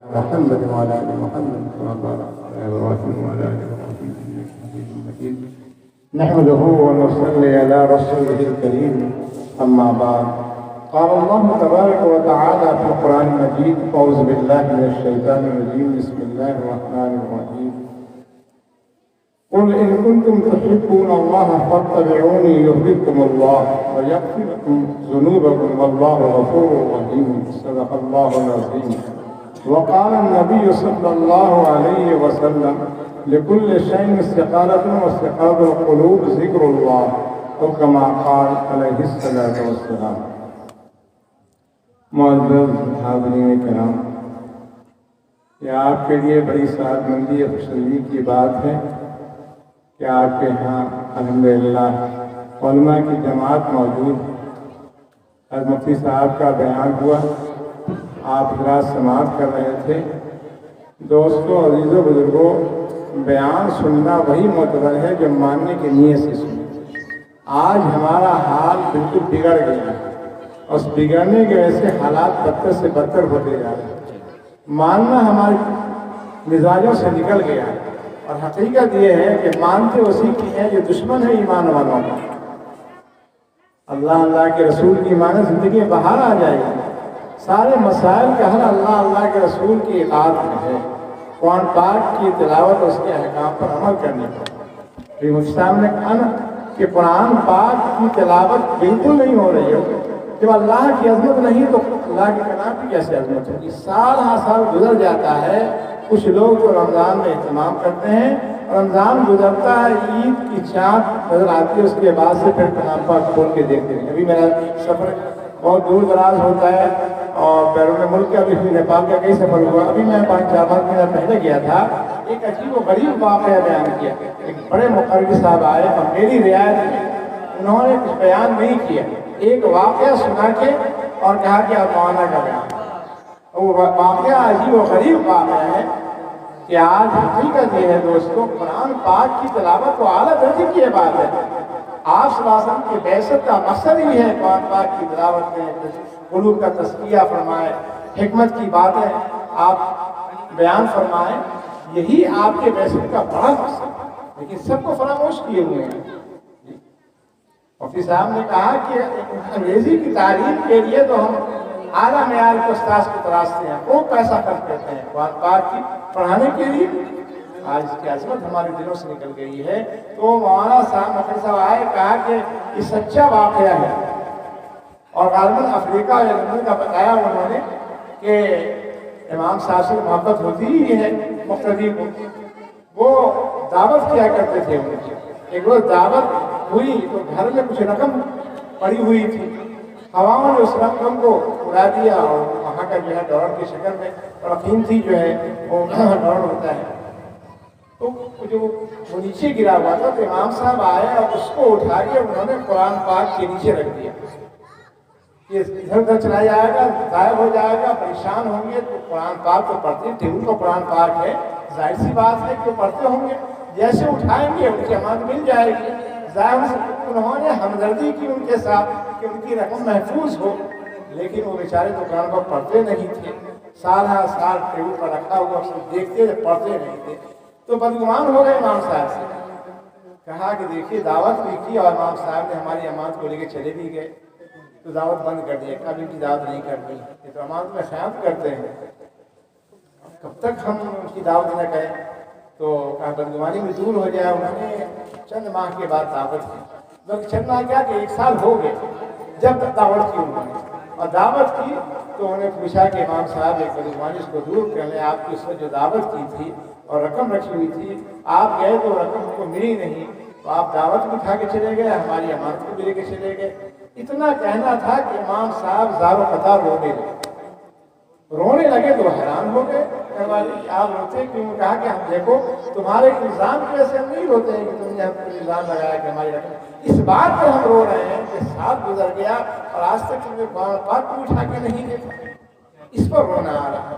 محمد وعلى آل محمد كما باركت على إبراهيم وعلى آل إبراهيم إنك حميد مجيد. نحمده ونصلي على رسوله الكريم. أما بعد، قال الله تبارك وتعالى في القرآن المجيد: أعوذ بالله من الشيطان الرجيم. بسم الله الرحمن الرحيم. قل إن كنتم تحبون الله فاتبعوني يحببكم الله ويغفر لكم ذنوبكم والله غفور رحيم. صدق الله العظيم. وقال النبي صلى الله عليه وسلم: لكل شيء استقالة واستقالة القلوب ذكر الله، أو كما قال عليه الصلاة والسلام. معزز حاضرین کرام، یہ آپ کے لیے بڑی سعادتمندی اور خوشنصیبی کی بات ہے کہ آپ کے ہاں الحمدللہ علماء کی جماعت موجود. حضرت مفتی صاحب کا بیان ہوا، آپ حضرات سماعت کر رہے تھے. دوستوں، عزیزوں، بزرگوں، بیان سننا وہی معتبر ہے جو ماننے کی نیت سے سنیں. آج ہمارا حال بالکل بگڑ گیا ہے، اور اس بگڑنے کی وجہ سے حالات بدتر سے بدتر ہوتے جا رہے ہیں. ماننا ہمارے مزاجوں سے نکل گیا ہے، اور حقیقت یہ ہے کہ مانتے اسی کی ہیں جو دشمن ہے ایمان والوں کا. اللہ کے رسول کی مانے زندگی میں بہار آ جائے گی. سارے مسائل کا حل اللہ کے رسول کی اطاعت میں ہے، قرآن پاک کی تلاوت اور اس کے احکام پر عمل کرنے پر. مفتی صاحب نے کہا نا کہ قرآن پاک کی تلاوت بالکل نہیں ہو رہی ہے. جب اللہ کی عظمت نہیں تو اللہ کے کلام کی کیسے عظمت ہوگی؟ سال ہر سال گزر جاتا ہے. کچھ لوگ تو رمضان میں اہتمام کرتے ہیں، رمضان گزرتا ہے، عید کی چاند نظر آتی ہے، اس کے بعد سے پھر کلام پاک کھول کے دیکھتے ہیں. ابھی میرا سفر بہت دور دراز ہوتا ہے، اور بیرون ملک کا بھی نیپال کا کئی سفر ہوا. ابھی میں 5-4 مہینہ پہلے گیا تھا. ایک عجیب و غریب واقعہ بیان کیا. ایک بڑے مقرر صاحب آئے اور میری رعایت میں انہوں نے کچھ بیان نہیں کیا، ایک واقعہ سنا کے اور کہا کہ آپ مولانا کا بیان. وہ واقعہ عجیب و غریب واقعہ ہے کہ آج حقیقت یہ ہے دوستوں، قرآن پاک کی تلاوت تو اعلیٰ درجے کی بات ہے. آپ صلی اللہ علیہ وسلم کی بعثت کا مقصد ہی ہے قرآن پاک کی تلاوت میں قلوب کا تزکیہ فرمائے، حکمت کی باتیں آپ بیان فرمائیں. یہی آپ کے بعثت کا بڑا مقصد ہے، لیکن سب کو فراموش کیے ہوئے ہیں. مفتی صاحب نے کہا کہ انگریزی کی تعلیم کے لیے تو ہم اعلیٰ معیار کے استاذ کو تراشتے ہیں، وہ پیسہ خرچ کرتے ہیں. قرآن پاک کی پڑھانے کے لیے آج اس کی عظمت ہمارے دلوں سے نکل گئی ہے. تو مولانا صاحب مفتی صاحب آئے، کہا کہ یہ سچا واقعہ ہے، اور غالباً افریقہ یا لندن کا بتایا انہوں نے کہ امام صاحب سے محبت ہوتی ہی ہے مقتدی کو. وہ دعوت کیا کرتے تھے. ایک روز دعوت ہوئی تو گھر میں کچھ رقم پڑی ہوئی تھی. ہواؤں نے اس رقم کو اڑا دیا، اور وہاں کا جو ہے ڈالر کی شکل میں رقیم تھی، جو ہے وہ ڈالر ہوتا ہے. تو جو وہ نیچے گرا ہوا تھا، تو امام صاحب آئے اور اس کو اٹھا کے انہوں نے قرآن پاک کے نیچے رکھ دیا. یہ ادھر ادھر چلا جائے گا، ضائع ہو جائے گا، پریشان ہوں گے. تو قرآن پاک تو پڑھتے تھے، ان کو قرآن پاک ہے، ظاہر سی بات ہے کہ پڑھتے ہوں گے. جیسے اٹھائیں گے ان کی امانت مل جائے گی. ظاہر سے انہوں نے ہمدردی کی ان کے ساتھ کہ ان کی رقم محفوظ ہو، لیکن وہ بیچارے تو قرآن پاک پڑھتے نہیں تھے. سال ہر سال ٹیبل پر رکھا ہوا صرف دیکھتے تھے، پڑھتے نہیں تھے. تو بدگمان ہو گئے امام صاحب سے. کہا کہ دیکھیے دعوت بھی کی، اور امام صاحب نے ہماری امانت کو لے کے چلے بھی گئے. تو دعوت بند کر دی. اب ان کی دعوت نہیں کرنی، یہ تو امانت میں خیانت کرتے ہیں. کب تک ہم ان کی دعوت نہ کریں؟ تو کہا بدگمانی میں دور ہو جائے. انہوں نے چند ماہ کے بعد دعوت کی. بلکہ چند ماہ کیا کہ 1 سال ہو گئے جب تک دعوت کی انہوں نے. اور دعوت کی تو انہوں نے پوچھا کہ امام صاحب ایک بدگمانی اس کو دور کر لیں. آپ کی اس نے جو دعوت کی تھی اور رقم رکھی ہوئی تھی، آپ گئے تو رقم کو ملی نہیں، تو آپ دعوت بھی کھا کے چلے گئے، ہماری امانت کو بھی لے کے چلے گئے. اتنا کہنا تھا کہ امام صاحب زار و قطار رونے لگے تو حیران ہو گئے. آپ روتے کیوں؟ کہا کہ ہم دیکھو تمہارے الزام کی وجہ سے ہم نہیں روتے ہیں کہ تم نے ہم کو الزام لگایا کہ ہماری رقم. اس بات پر ہم رو رہے ہیں کہ سال گزر گیا اور آج تک تم نے قرآن پاک کو اٹھا کے نہیں دیکھا. اس پر رونا آ رہا ہے.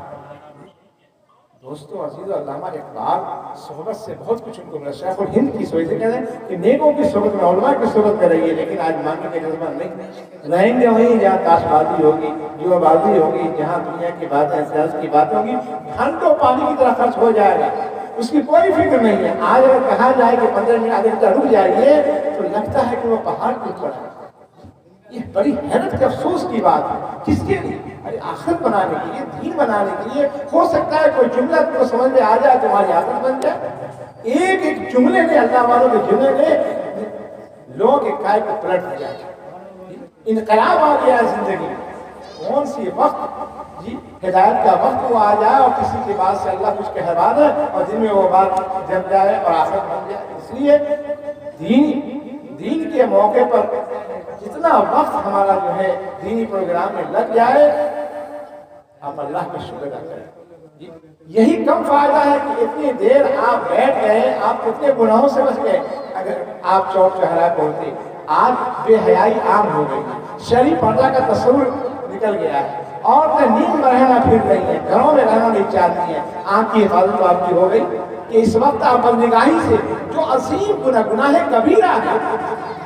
دوستو عزیز، علامہ اقبال صحبت سے بہت کچھ ان کو ملا. شیخ الہند کی صحبت سے کہتے ہیں کہ نیکوں کی صحبت میں، علماء کی صحبت میں رہیے، لیکن آج مانگنے کے جذبہ نہیں رہیں گے. وہیں جہاں تاش بازی ہوگی، جوا بازی ہوگی، جہاں دنیا کی باتیں، سیاست کی باتیں ہوگی، گھنٹوں پانی کی طرح خرچ ہو جائے گا، اس کی کوئی فکر نہیں ہے. آج اگر کہا جائے کہ 15 منٹ آدھے گھنٹہ رک جائیے تو لگتا ہے کہ وہ پہاڑ کے اوپر ہے. یہ بڑی حیرت کے افسوس کی بات ہے. کس کے لیے؟ ارے آخرت بنانے کے لیے، دین بنانے کے لیے. ہو سکتا ہے کوئی جملہ کو سمجھ میں آ جائے، تمہاری آخرت بن جائے. ایک ایک جملے نے، اللہ والوں کے جملے نے لوگوں کے کائے کو پلٹ دیا. انقلاب آ گیا زندگی میں. کون سی وقت جی ہدایت کا وقت وہ آ جائے اور کسی کے بعد سے اللہ کچھ کہوا دے اور دن میں وہ بات جم جائے اور آخرت بن جائے. اس لیے دین کے موقع پر جتنا وقت ہمارا جو ہے دینی پروگرام میں لگ جائے، آپ اللہ کا شکر ادا کریں. یہی کم فائدہ ہے کہ اتنی دیر آپ بیٹھ گئے، آپ کتنے گناہوں سے بچ گئے. اگر آپ چوک چوراہے پہنچتے، آج بے حیائی عام ہو گئی، شرعی پردہ کا تصور نکل گیا ہے. عورتیں نیند میں رہنا پھر رہی ہیں، گھروں میں رہنا نہیں چاہتی ہیں. آنکھ کی حفاظت تو آپ کی ہو گئی کہ اس وقت آپ بدنگاہی سے، جو عظیم گناہ کبیرہ ہے،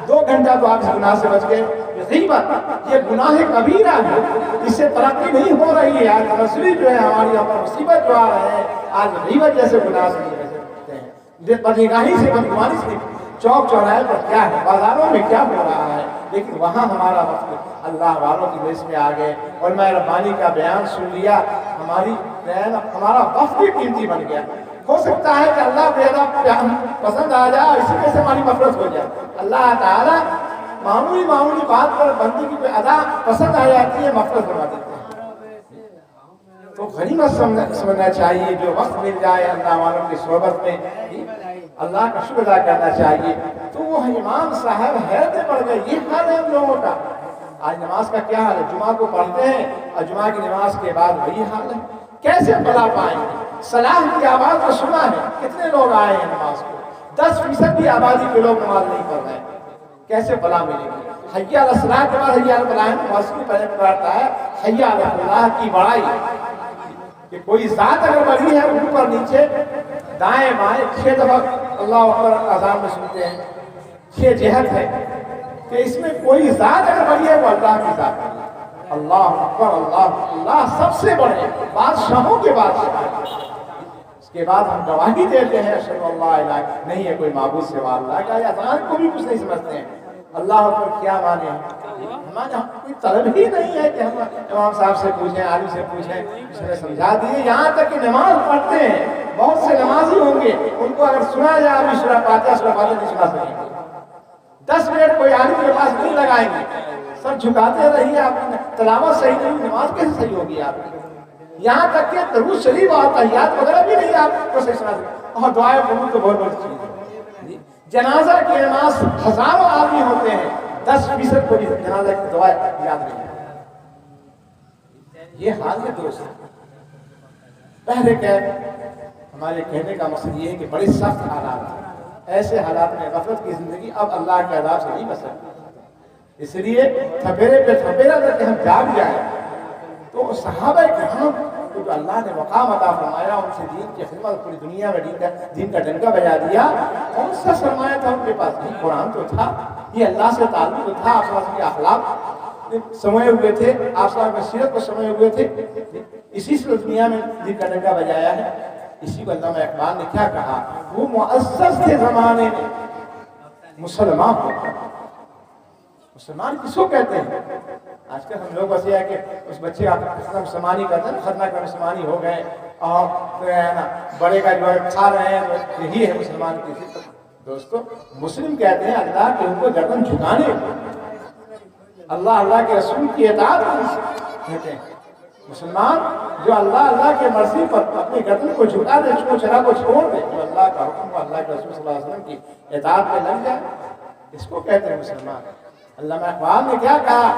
2 گھنٹہ تو آپ اس گناہ سے بچ گئے. غیبت یہ گناہ کبیرہ ہے، اس سے ترقی نہیں ہو رہی ہے. آج تناسلی جو ہے ہماری یہاں پر مصیبت جو آ رہے ہیں، آج غیبت جیسے گناہ سے نہیں بچ سکتے ہیں. بدنگاہی سے، بدگمانی سے. چوک چوراہے پر کیا ہے، بازاروں میں کیا ہو رہا ہے، لیکن وہاں ہمارا وقت اللہ والوں کی مجلس میں آ گئے اور میں ربانی کا بیان سن لیا. ہمارا وقت بھی قیمتی بن گیا. ہو سکتا ہے کہ اللہ زیادہ پسند آ جائے اور اسی وجہ سے ہماری مغفرت ہو جائے. اللہ تعالیٰ معمولی بات پر بندی کی کوئی ادا پسند آ جاتی ہے، مغفرت فرما دیتے ہیں. تو غنیمت سمجھنا چاہیے جو وقت مل جائے اللہ والوں کی صحبت میں، اللہ کا شکر ادا کرنا چاہیے. تو وہ امام صاحب حیرت پڑ گئے. یہ حال ہے ہم لوگوں کا. آج نماز کا کیا حال ہے؟ جمعہ کو پڑھتے ہیں اور جمعہ کی نماز کے بعد وہی حال ہے. کیسے بلا پائیں گے؟ صلاح کی آواز تو سنا ہے، کتنے لوگ آئے ہیں نماز کو، 10% بھی آبادی کے لوگ نماز نہیں پڑھ رہے ہیں. کیسے بلا ملے گی؟ حی علی الصلاۃ کے بعد حی علی الفلاح ہے. موسیقی پہلے پڑھتا ہے حی علی الفلاح کی بڑائی، کہ کوئی ذات اگر بڑی ہے اوپر نیچے دائیں بائیں 6 دفعہ اللہ اکبر اذان میں سنتے ہیں. 6 جہت ہے کہ اس میں کوئی ذات اگر بڑی ہے وہ اللہ کی ذات ہے. اللہ اکبر، اللہ سب سے بڑے بادشاہوں کے بادشاہ. اس کے بعد ہم گواہی دیتے ہیں اشہد ان لا الہ نہیں ہے کوئی معبود سوا اللہ کا. یا اذان کو بھی کچھ نہیں سمجھتے ہیں. اللہ اکبر کیا مانے ہیں؟ ہمارے کوئی طلب ہی نہیں ہے کہ ہم امام صاحب سے پوچھیں، عالم سے پوچھیں. اس نے سمجھا دیے. یہاں تک کہ نماز پڑھتے ہیں، بہت سے نمازی ہوں گے، ان کو اگر سنا جائے ابھی سورہ فاتحہ نہیں سنا سکیں گے. 10 منٹ کوئی عالم کے پاس نہیں لگائیں گے. سب جھکاتے رہیے. آپ کی تلاوت صحیح نہیں، نماز کیسے صحیح ہوگی آپ کی؟ یہاں تک کہ درود شریف اور تحیات وغیرہ بھی نہیں آپ کو صحیح سنا سکتے. اور دعائے قبول تو بہت بڑی چیز ہے. جنازہ کی نماز ہزاروں آدمی ہوتے ہیں، 10% کو بھی جنازہ کی دعا یاد نہیں. یہ حال ہے دوست. پہلے ہمارے کہنے کا مقصد یہ ہے کہ بڑے سخت حالات ہیں. ایسے حالات میں غفلت کی زندگی اب اللہ کے عذاب سے نہیں بچ سکتی. اس لیے تھپیرے پہ تھپیرا کر کے ہم جاگ جائیں. تو صحابہ کرام کو جو اللہ نے مقام عطا فرمایا، ان سے دین کی خدمت، پوری دنیا میں دین کا ڈنکا بجا دیا. کون سا سرمایہ تھا ان کے پاس؟ نہیں، قرآن تو تھا، یہ اللہ سے تعلق تو تھا، آپ صلی اللہ علیہ وسلم کے اخلاق سمجھے ہوئے تھے، آپ صلی اللہ علیہ وسلم کی سیرت کو سمجھے ہوئے تھے. اسی سے دنیا میں دین کا ڈنکا بجایا ہے. اسی کو علامہ اقبال نے کیا کہا؟ وہ معزز تھے زمانے میں مسلمان ہوتا. مسلمان کس کو کہتے ہیں؟ آج کل ہم لوگ بس یہ ہے کہ اس بچے کا مسلمانی کرتے ہیں، خطرہ کا مسلمانی ہو گئے اور بڑے کا جو ہے کھا رہے ہیں، یہی ہے مسلمان کی صفت. دوستو مسلم کہتے ہیں اللہ کے حکم گردن جھکانے، اللہ کے رسول کی اطاعت کہتے ہیں. مسلمان جو اللہ کے مرضی پر اپنی گردن کو جھکا دے، چھو چرا کو چھوڑ دے، جو اللہ کا حکم ہو، اللہ کے رسول صلی اللہ علیہ وسلم کی اطاعت میں لگ جائے، اس کو کہتے ہیں مسلمان. علامہ اقبال نے کیا کہا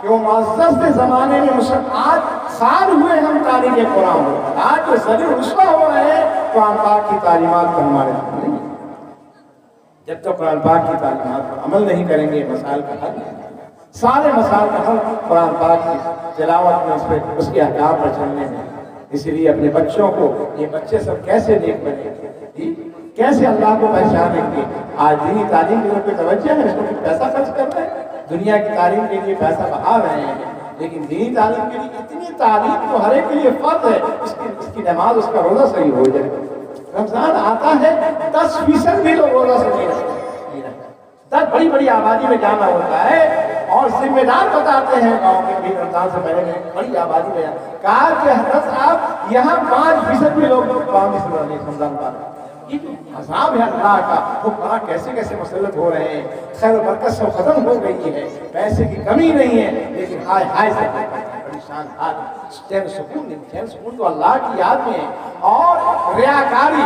کہ وہ معزز کے زمانے میں آج سال ہوئے ہم تاریخ قرآن ہو، آج جو ذریع رسوا ہو رہے ہیں قرآن پاک کی تعلیمات پر ہمارے نہیں. جب تک قرآن پاک کی تعلیمات پر عمل نہیں کریں گے مسائل کا حل نہیں. سارے مسائل کا حل قرآن پاک کی تلاوت میں، اس کے احکام پر چلنے میں. اسی لیے اپنے بچوں کو، یہ بچے سب کیسے نیک بنے گے، کیسے اللہ کو پہچانیں گے؟ آج دینی تعلیم کی طرف توجہ ہے، اس کو پیسہ خرچ کر رہے ہیں، دنیا کی تعلیم کے لیے پیسہ بہا رہے ہیں، لیکن دینی تعلیم کے لیے اتنی تعلیم تو ہر ایک کے لیے فرض ہے، اس کی نماز، اس کا روزہ صحیح ہو جائے۔ رمضان آتا ہے 10% بھی لوگ روزہ سے نہیں رہتے، 10 بڑی بڑی آبادی میں جانا ہوتا ہے، اور ذمہ دار بتاتے ہیں گاؤں کے بھی رمضان سے پہلے بڑی آبادی میں کہا کہ حضرت صاحب یہاں 5% بھی لوگ گاؤں کی صورت نہیں رمضان پاتے۔ یہ جو عذاب ہے اللہ کا، وہ بڑا کیسے کیسے مسلط ہو رہے ہیں، خیر و برکت سب ختم ہو گئی ہے، پیسے کی کمی نہیں ہے، لیکن ہائے ہائے سے پریشان حال، چین سکون نہیں، چین سکون تو اللہ کی یاد میں ہے۔ اور ریاکاری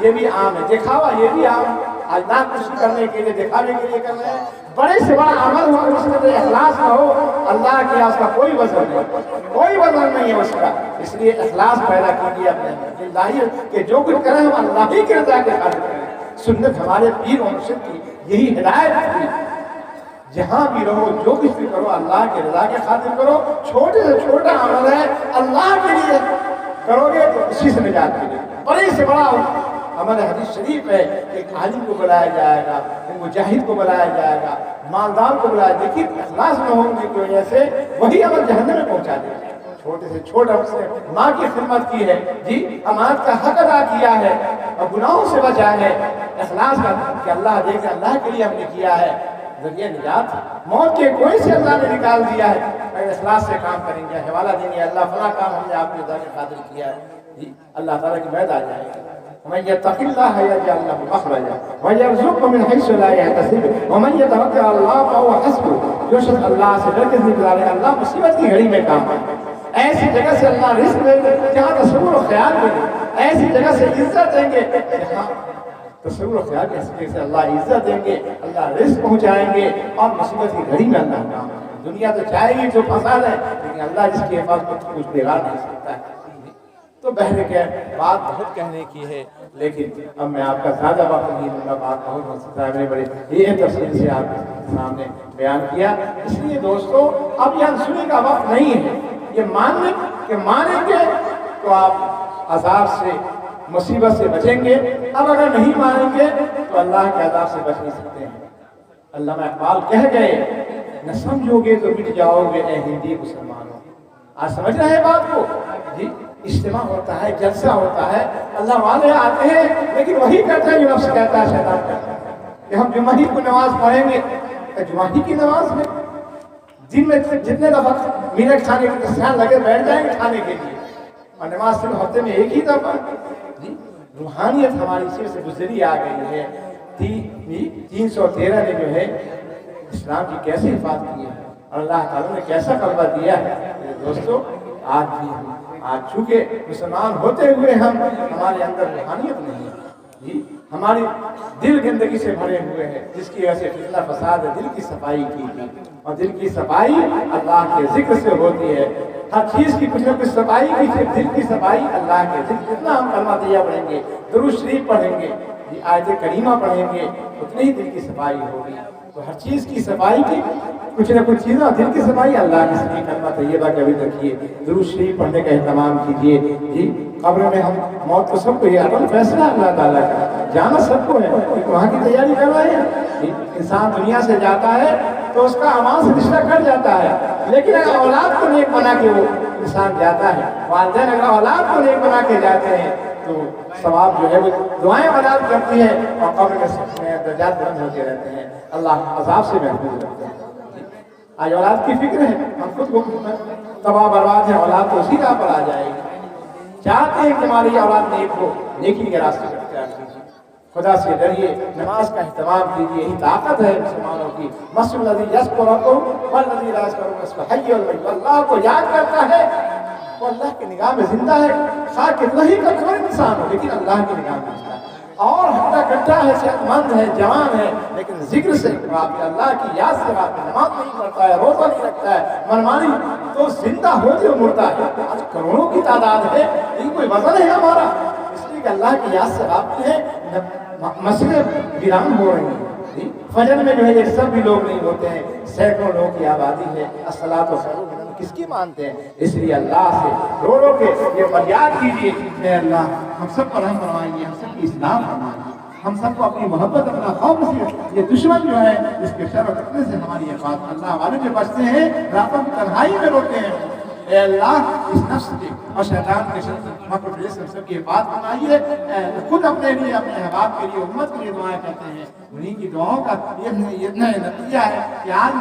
یہ بھی عام ہے، دکھاوا یہ بھی عام، اللہ خوشی کرنے کے لیے، دکھانے کے لیے کر رہے ہیں۔ بڑے سے بڑا عمل ہو اس میں اخلاص نہ ہو، اللہ کے اس کا کوئی وزن نہیں، کوئی وزن نہیں ہے اس کا۔ اس لیے اخلاص پیدا کیجیے اپنے اندر کہ جو کچھ کریں ہم اللہ ہی کی رضا کے خاطر کریں۔ سنت ہمارے پیر و مرشد کی یہی ہدایت تھی، جہاں بھی رہو جو کچھ بھی کرو اللہ کی رضا کے خاطر کرو، چھوٹے سے چھوٹا عمل ہے اللہ کے لیے کرو گے تو اسی سے نجات ملے گی۔ بڑے سے بڑا ہمارے حدیث شریف ہے کہ عالم کو بلایا جائے گا، مجاہد کو بلایا جائے گا، مالدار کو بلایا جائے گا، لیکن اخلاص نہ ہونے کی وجہ سے وہی عمل جہنم میں پہنچا دے گا۔ چھوٹے سے چھوٹا سے ماں کی خدمت کی ہے، جی امانت کا حق ادا کیا ہے اور گناہوں سے بچا ہے، اخلاص کا کہ اللہ دیکھے اللہ کے لیے ہم نے کیا ہے، ذریعہ نجات موت کے کوئی سے اللہ نے نکال دیا ہے۔ اگر اخلاص سے کام کریں گے، حوالہ دیں گے اللہ فلاں کام ہم نے آپ کی رضا کی خاطر کیا ہے، جی اللہ تعالیٰ کی مدد آ جائے گی۔ ومن يتق الله يجعل له مخرجا ويرزقه من حيث لا يحتسب ومن يتوكل على الله فهو حسبه۔ جو شخص اللہ سے ڈر کے زندگی گزارے، اللہ مصیبت کی گھڑی میں کام آئے، ایسی جگہ سے اللہ رزق دیں گے جہاں تصور و خیال دیں گے، ایسی جگہ سے عزت دیں گے جہاں تصور و خیال کے سے اللہ عزت دیں گے، اللہ رزق پہنچائیں گے، اور مصیبت کی گھڑی میں اللہ کام آئے۔ دنیا تو چاہے گی جو فساد ہے، لیکن اللہ جس کی حفاظت کو کچھ بگاڑ نہیں سکتا ہے۔ تو بہرے کے بات بہت کہنے کی ہے، لیکن اب میں آپ کا زیادہ وقت نہیں دوں گا، بات بہت ہو سکتا ہے، میرے بڑے یہ تفصیل سے آپ کے سامنے بیان کیا۔ اس لیے دوستو اب یہ سننے کا وقت نہیں ہے، یہ مانیں گے تو آپ عذاب سے، مصیبت سے بچیں گے، اب اگر نہیں مانیں گے تو اللہ کے عذاب سے بچ نہیں سکتے ہیں۔ علامہ اقبال کہہ گئے نہ سمجھو گے تو مٹ جاؤ گے اے ہندی مسلمانوں۔ آج سمجھ رہے ہیں بات کو؟ جی اجتماع ہوتا ہے، جلسہ ہوتا ہے، اللہ والے آتے ہیں، لیکن وہی کرتے ہیں جو نفس کہتا ہے، شیطان کہتا ہے کہ ہم جمعہ کو نماز پڑھیں گے، جمعہ کی نماز میں دن میں جتنے دفعہ میرے کھانے کے دسترخوان لگے بیٹھ جائیں گے کھانے کے لیے، اور نماز صرف ہفتے میں ایک ہی دفعہ۔ جی روحانیت ہماری اسی سے گزری آ گئی ہے۔ 313 نے جو ہے اسلام کی کیسے حفاظت کی ہے اور اللہ تعالیٰ نے کیسا غلبہ دیا ہے۔ دوستو آج بھی آج چونکہ مسلمان ہوتے ہوئے ہمارے اندر روحانیت نہیں ہے، جی ہماری دل گندگی سے بھرے ہوئے ہیں، جس کی وجہ سے فتنہ فساد ہے۔ دل کی صفائی کی، اور دل کی صفائی اللہ کے ذکر سے ہوتی ہے۔ ہر چیز کی کچھ نہ کچھ صفائی کی ہے، دل کی صفائی اللہ کے ذکر، جتنا ہم کلمہ طیبہ پڑھیں گے، درود شریف پڑھیں گے، آیت کریمہ پڑھیں گے، اتنی ہی دل کی صفائی ہوگی۔ تو ہر چیز کی صفائی کی کچھ نہ کچھ چیزیں، دل کی صفائی اللہ کی صفائی، کلمہ طیبہ کے ابھی رکھیے، درود شریف پڑھنے کا اہتمام کیجیے۔ جی قبر میں ہم موت کو سب کو، یہ اپنا فیصلہ اللہ تعالیٰ کا، جانا سب کو ہے، وہاں کی تیاری کر رہے ہیں۔ انسان دنیا سے جاتا ہے تو اس کا امان سے رشتہ کٹ جاتا ہے، لیکن اگر اولاد کو نیک بنا کے وہ انسان جاتا ہے، والدین اگر اولاد کو نیک بنا کے جاتے ہیں تو ثواب جو ہے وہ دعائیں اولاد کرتی ہیں، اور قبر میں درجات بلند ہوتے رہتے ہیں، اللہ عذاب سے محفوظ رکھتے ہیں۔ آج اولاد کی فکر ہے، ہم خود کو تباہ برباد ہے، اولاد تو اسی راہ پر آ جائے گی۔ چاہتے ہیں کہ ہماری اولاد نیک ہو، نیکی کے راستے پر اختیار کیجیے، خدا سے ڈریے، نماز کا اہتمام کیجیے، یہی طاقت ہے مسلمانوں کی۔ مثل الذی یذکرکم والذی لا یذکرکم اسمہ حی المیت، اللہ کو یاد کرتا ہے وہ اللہ کی نگاہ میں زندہ ہے، خواہ کتنا ہی کمزور انسان ہو لیکن اللہ کی نگاہ میں زندہ ہے، اور ہٹا کٹا ہے، صحت مند ہے، جوان ہے، لیکن ذکر سے غافل، اللہ کی یاد سے غافل، نماز نہیں پڑھتا ہے، روزہ نہیں رکھتا ہے، منمانی، تو زندہ ہوتے ہوئے مردہ ہے۔ آج کروڑوں کی تعداد ہے، یہ کوئی وزن ہے ہمارا، اس لیے کہ اللہ کی یاد سے غافل ہے۔ مسجدیں ویران ہو رہی ہیں، فجر میں جو ہے یہ سب بھی لوگ نہیں ہوتے ہیں، سینکڑوں لوگوں کی آبادی ہے۔ الصلاۃ والسلام کس کی مانتے ہیں؟ اس لیے اللہ سے رو رو کے یہ فریاد کیجیے، اے اللہ ہم سب پر رحم فرمائیے، ہم سب کی اصلاح فرمائیے، ہم سب کو اپنی محبت اپنا خوف سے یہ دشمن جو ہے اس کے شر و فتنے سے ہماری حفاظت، اللہ والے جو بچتے ہیں راتوں کی تنہائی میں روتے ہیں، اے اللہ اس نفس کے اور شیطان کے شر مکر سے ہم سب کی حفاظت فرمائیے، خود اپنے لیے اپنے احباب کے لیے امت کے لیے دعائیں کرتے ہیں، انہیں کی دعاؤں کا یہ نتیجہ ہے کہ آج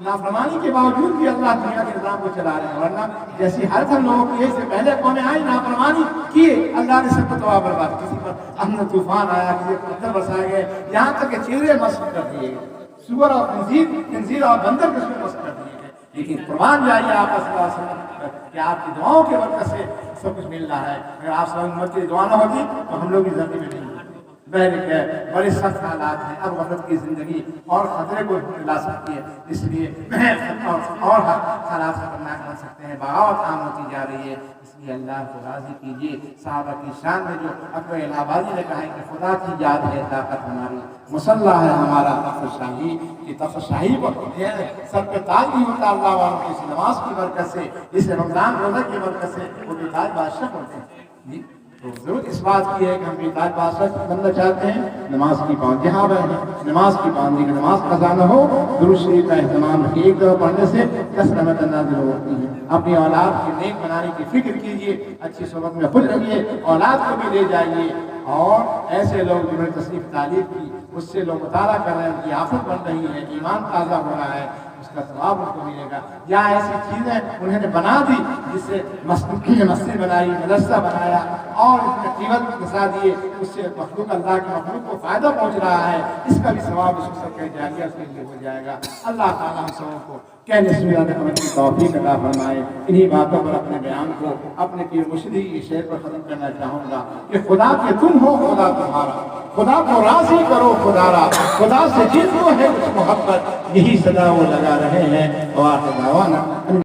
نافرمانی کے باوجود بھی اللہ دنیا کے نظام کو چلا رہے ہیں، ورنہ جیسی حالت ہم لوگوں کی سے پہلے قومیں آئی نافرمانی کیے اللہ نے سب کو تباہ برباد، کسی پر امن طوفان آیا، کسی پر پتھر برسائے گئے، یہاں تک کہ چیرے مسخ کر دیے گئے، سور اور خنزیر اور بندر کو اس میں مسخ کر دیے گئے، لیکن قربان جائیے آپ صلی اللہ علیہ وسلم کہ آپ کی دعاؤں کے برکت سے سب کچھ مل رہا ہے، اگر آپ صلی اللہ علیہ وسلم کی دعا نہ ہوتی تو ہم لوگ اس زمین میں نہیں، بہرحال ہے بڑے سخت حالات ہیں، اب وقت کی زندگی اور خطرے کو لا سکتی ہے، اس لیے اور حالات خطرناک بن سکتے ہیں، بغاوت عام ہوتی جا رہی ہے، اس لیے اللہ کو راضی کیجیے۔ صحابہ کی شان میں جو اکبر الہ آبادی نے کہا ہے کہ خدا کی یاد ہے طاقت ہماری، مسلح ہے ہمارا تخت شاہی، کہ تخت شاہی کو سر پہ تاج نہیں ہوتا اللہ والوں کی، اس نماز کی برکت سے، اس رمضان روزہ کی برکت سے وہ بے تاج بادشاہ ہوتے ہیں۔ تو ضرورت اس بات کی ہے کہ ہم بے تاج بادشاہ بننا چاہتے ہیں، نماز کی پابندی، جہاں رہیں نماز کی پابندی، کہ نماز قضا نہ ہو، درود شریف کا اہتمام رکھیے، ایک دفعہ پڑھنے سے 10 رحمتیں نازل ہوتی ہیں۔ اپنی اولاد کی نیک بنانے کی فکر کیجیے، اچھی صحبت میں خود رہیے، اولاد کو بھی لے جائیے، اور ایسے لوگ جنہوں نے تصنیف تعلیم کی اس سے لوگ مطالعہ کر رہے ہیں، ان کی آفت بن رہی ہے، ایمان تازہ ہو رہا ہے، اس کا ثواب ان کو ملے گا۔ یا ایسی چیزیں انہوں نے بنا دی جس سے مسجد بنائی، مدرسہ بنایا اور اس میں قیمت بسا دیے، اس سے مخلوق اللہ کی مخلوق کو فائدہ پہنچ رہا ہے، اس کا بھی ثواب اس کو سب کہہ جائے گا، اس کے لیے ہو جائے گا۔ اللہ تعالیٰ ہم سبوں کو کہنے سننے عمل کی توفیق عطا فرمائے۔ انہی باتوں پر اپنے بیان کو اپنے پیر مرشدی کی شعر پر ختم کرنا چاہوں گا کہ خدا کے تم ہو خدا تمہارا، خدا کو راضی کرو خدا را، خدا سے جن کو ہے کچھ محبت، یہی صدا وہ لگا رہے ہیں۔ وآخر دعوانا